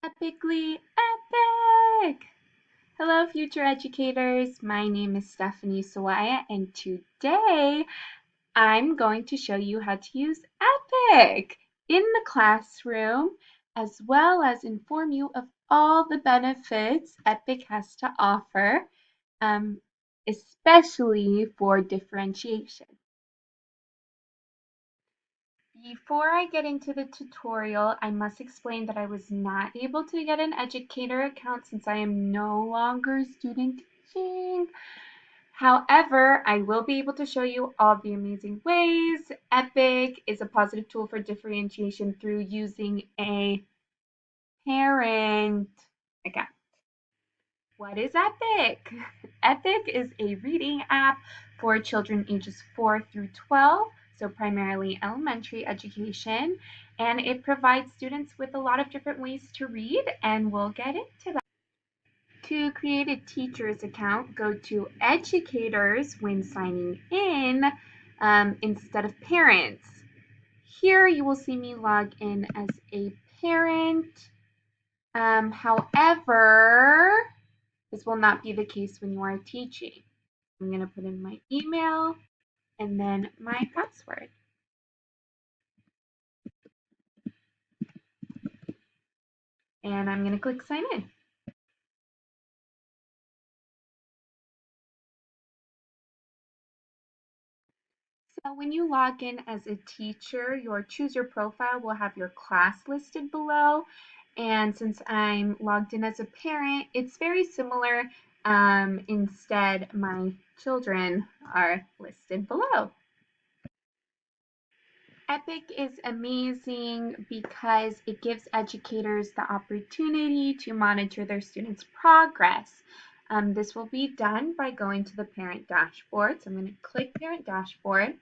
Epically epic! Hello, future educators. My name is Stephanie Sawaya, and today I'm going to show you how to use Epic in the classroom, as well as inform you of all the benefits Epic has to offer, um, especially for differentiation. Before I get into the tutorial, I must explain that I was not able to get an educator account since I am no longer student teaching. However, I will be able to show you all the amazing ways. Epic is a positive tool for differentiation through using a parent account. What is Epic? Epic is a reading app for children ages 4 through 12, so primarily elementary education, and it provides students with a lot of different ways to read, and we'll get into that. To create a teacher's account, go to educators when signing in instead of parents. Here you will see me log in as a parent. However, this will not be the case when you are teaching. I'm going to put in my email and then my password. And I'm going to click sign in. So when you log in as a teacher, your Choose Your Profile will have your class listed below. And since I'm logged in as a parent, it's very similar. Instead, my children are listed below. Epic is amazing because it gives educators the opportunity to monitor their students' progress. This will be done by going to the parent dashboard. So I'm going to click parent dashboard.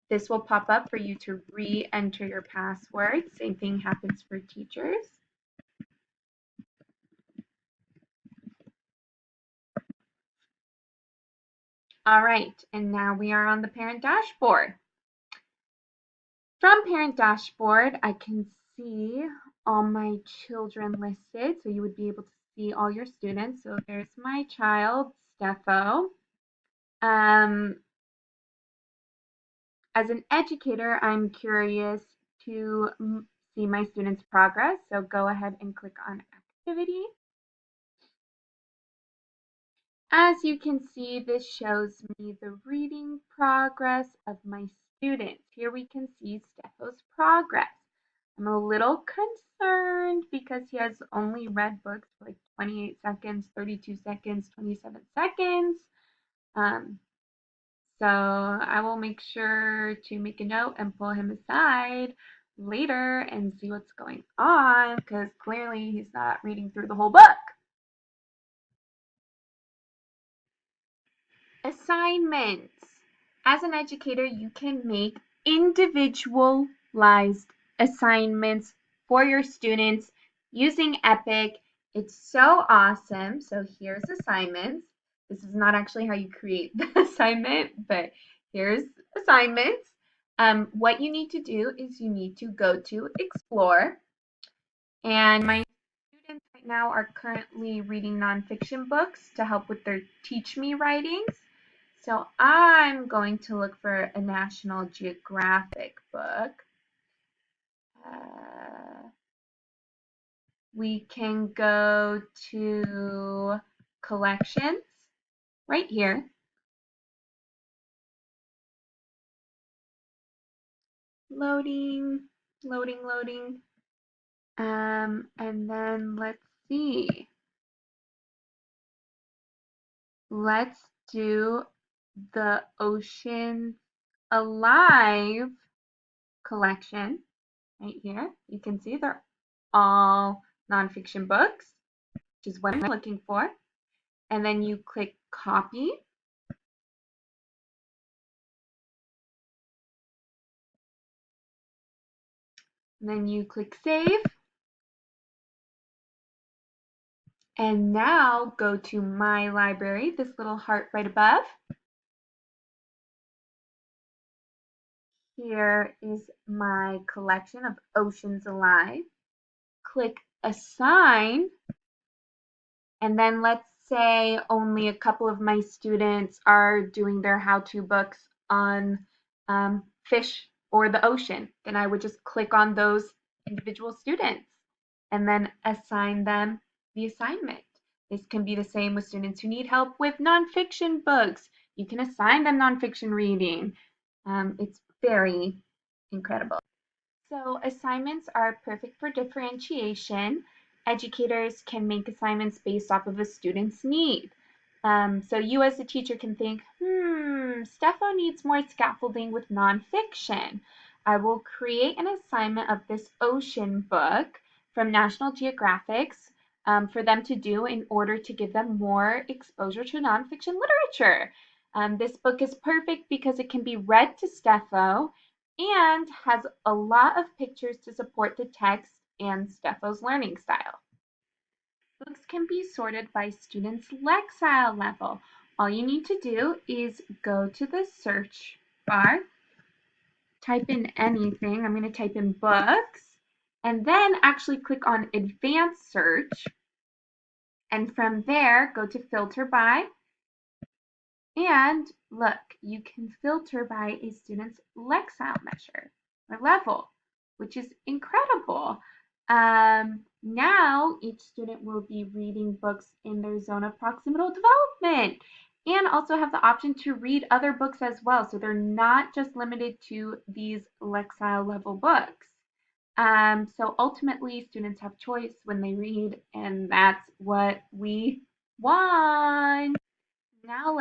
This will pop up for you to re-enter your password. Same thing happens for teachers. All right, and now we are on the parent dashboard. From parent dashboard, I can see all my children listed. So you would be able to see all your students. So there's my child, Stepho. As an educator, I'm curious to see my students' progress. So go ahead and click on activity. As you can see, this shows me the reading progress of my students. Here we can see Stepho's progress. I'm a little concerned because he has only read books for like 28 seconds, 32 seconds, 27 seconds. So I will make sure to make a note and pull him aside later and see what's going on because clearly he's not reading through the whole book. Assignments. As an educator, you can make individualized assignments for your students using Epic. It's so awesome. So here's assignments. This is not actually how you create the assignment, but here's assignments. What you need to do is you need to go to Explore. And my students right now are currently reading nonfiction books to help with their Teach Me writings. So I'm going to look for a National Geographic book. We can go to collections right here. Loading, loading, loading. And then let's see. Let's do the Oceans Alive collection right here. You can see they're all nonfiction books, which is what I'm looking for. And then you click copy. And then you click save. And now go to my library, this little heart right above. Here is my collection of Oceans Alive. Click assign, and then let's say only a couple of my students are doing their how-to books on fish or the ocean, then I would just click on those individual students and then assign them the assignment. This can be the same with students who need help with nonfiction books. You can assign them nonfiction reading. It's very incredible. So assignments are perfect for differentiation. Educators can make assignments based off of a student's need. So you as a teacher can think, Stefo needs more scaffolding with nonfiction. I will create an assignment of this ocean book from National Geographic's for them to do in order to give them more exposure to nonfiction literature. This book is perfect because it can be read to Stefo and has a lot of pictures to support the text and Stefo's learning style. Books can be sorted by students' lexile level. All you need to do is go to the search bar, type in anything. I'm going to type in books, and then actually click on advanced search. And from there, go to filter by. And look, you can filter by a student's lexile measure or level, which is incredible. Now each student will be reading books in their zone of proximal development and also have the option to read other books as well. So they're not just limited to these lexile level books. So ultimately, students have choice when they read, and that's what we want. Now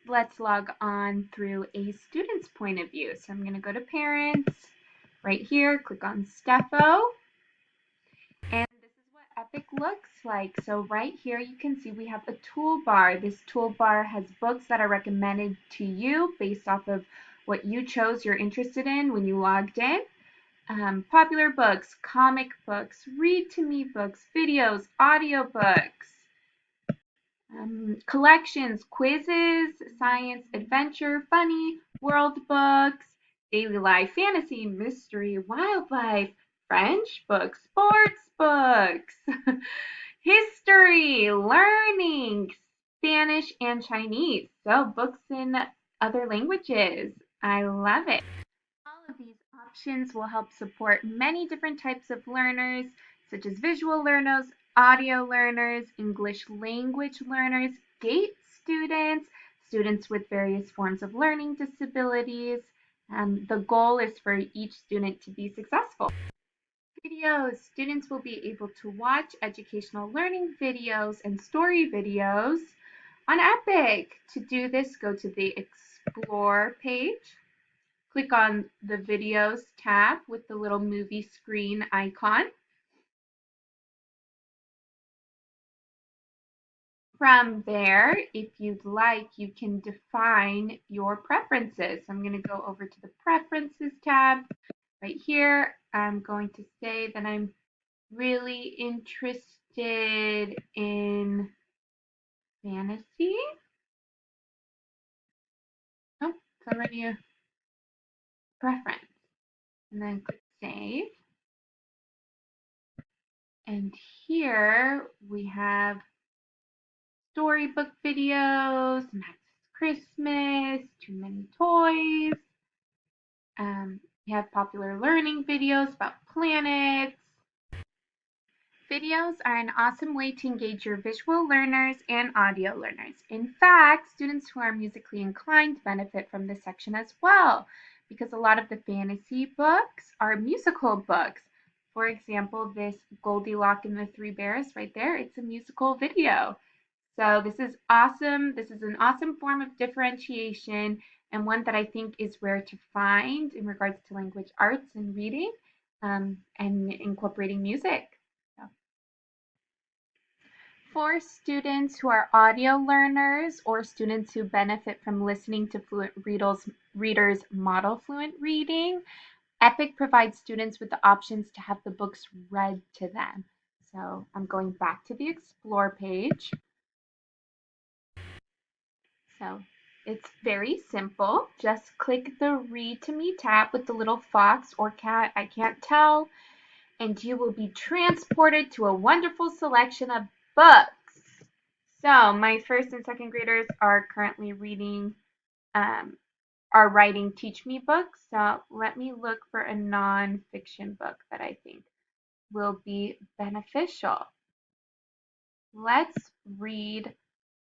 let's log on through a student's point of view. So I'm going to go to parents right here, click on Stefo, and this is what Epic looks like. So right here you can see we have a toolbar. This toolbar has books that are recommended to you based off of what you chose you're interested in when you logged in. Popular books, comic books, read to me books, videos, audiobooks. Collections, quizzes, science, adventure, funny, world books, daily life, fantasy, mystery, wildlife, French books, sports books, history, learning, Spanish, and Chinese. So books in other languages. I love it. All of these options will help support many different types of learners, such as visual learners, audio learners, English language learners, GATE students, students with various forms of learning disabilities. The goal is for each student to be successful. Videos. Students will be able to watch educational learning videos and story videos on Epic. To do this, go to the Explore page. Click on the Videos tab with the little movie screen icon. From there, if you'd like, you can define your preferences. I'm going to go over to the Preferences tab right here. I'm going to say that I'm really interested in fantasy. Oh, it's already a preference. And then click Save. And here we have storybook videos, Max's Christmas, Too Many Toys. We have popular learning videos about planets. Videos are an awesome way to engage your visual learners and audio learners. In fact, students who are musically inclined benefit from this section as well, because a lot of the fantasy books are musical books. For example, this Goldilocks and the Three Bears right there, it's a musical video. So this is awesome. This is an awesome form of differentiation and one that I think is rare to find in regards to language arts and reading and incorporating music. So, for students who are audio learners or students who benefit from listening to fluent readers model fluent reading, Epic provides students with the options to have the books read to them. So I'm going back to the Explore page. So it's very simple. Just click the Read to Me tab with the little fox or cat, I can't tell, and you will be transported to a wonderful selection of books. So my first and second graders are currently reading, are writing Teach Me books. So let me look for a nonfiction book that I think will be beneficial. Let's read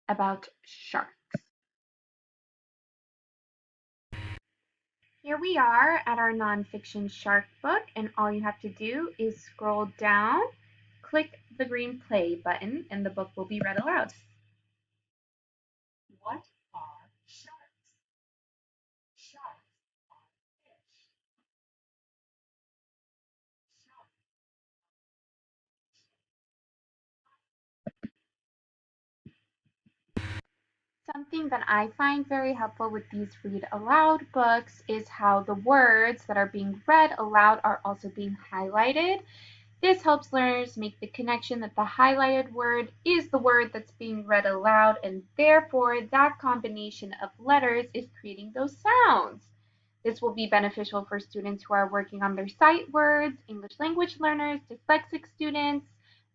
about sharks. Here we are at our nonfiction shark book, and all you have to do is scroll down, click the green play button, and the book will be read aloud. What are sharks? Sharks are fish. Something that I find very helpful with these read aloud books is how the words that are being read aloud are also being highlighted. This helps learners make the connection that the highlighted word is the word that's being read aloud, and therefore that combination of letters is creating those sounds. This will be beneficial for students who are working on their sight words, English language learners, dyslexic students,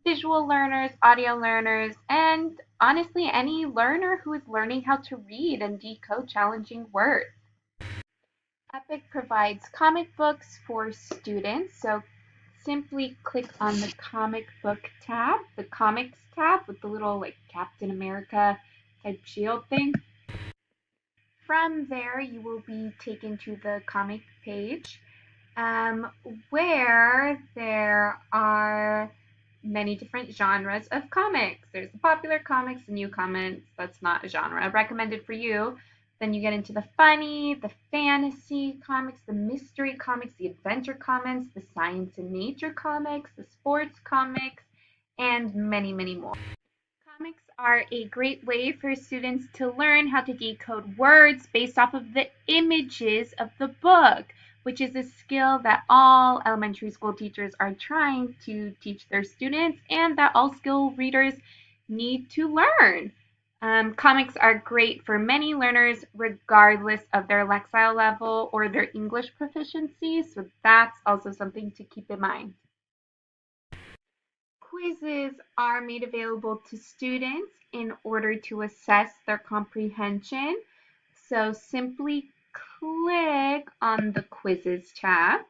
visual learners, audio learners, and honestly, any learner who is learning how to read and decode challenging words. Epic provides comic books for students, so simply click on the comic book tab, the comics tab with the little like Captain America type shield thing. From there, you will be taken to the comic page, um, where there are many different genres of comics. There's the popular comics, the new comics, that's not a genre recommended for you. Then you get into the funny, the fantasy comics, the mystery comics, the adventure comics, the science and nature comics, the sports comics, and many, many more. Comics are a great way for students to learn how to decode words based off of the images of the book, which is a skill that all elementary school teachers are trying to teach their students and that all skill readers need to learn. Comics are great for many learners regardless of their lexile level or their English proficiency, so that's also something to keep in mind. Quizzes are made available to students in order to assess their comprehension. So simply click on the quizzes tab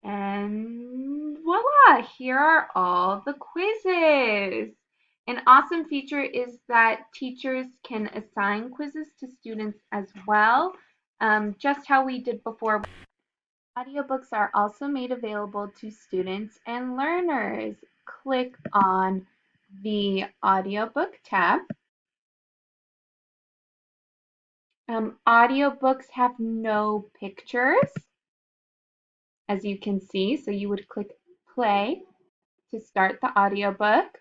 and voila, here are all the quizzes. An awesome feature is that teachers can assign quizzes to students as well, just how we did before. Audiobooks are also made available to students and learners. Click on the audiobook tab. Audiobooks have no pictures, as you can see, so you would click play to start the audiobook.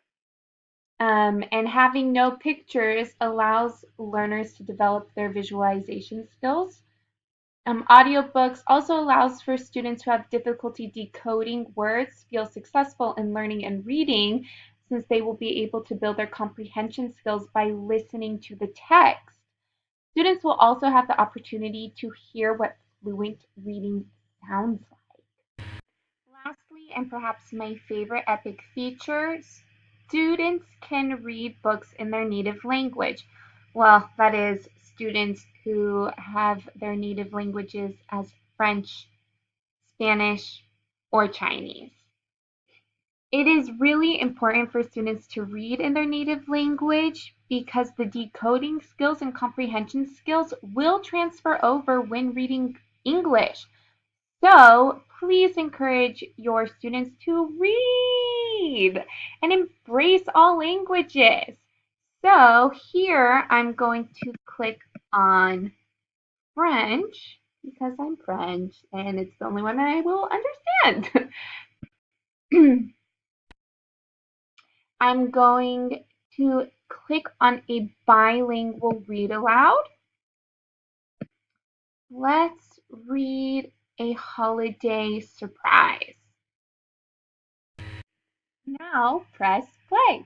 And having no pictures allows learners to develop their visualization skills. Audiobooks also allows for students who have difficulty decoding words feel successful in learning and reading, since they will be able to build their comprehension skills by listening to the text. Students will also have the opportunity to hear what fluent reading sounds like. Lastly, and perhaps my favorite Epic feature, students can read books in their native language. Well, that is, students who have their native languages as French, Spanish, or Chinese. It is really important for students to read in their native language because the decoding skills and comprehension skills will transfer over when reading English. So please encourage your students to read and embrace all languages. So here I'm going to click on French because I'm French and it's the only one I will understand. I'm going to click on a bilingual read aloud. Let's read A Holiday Surprise. Now press play.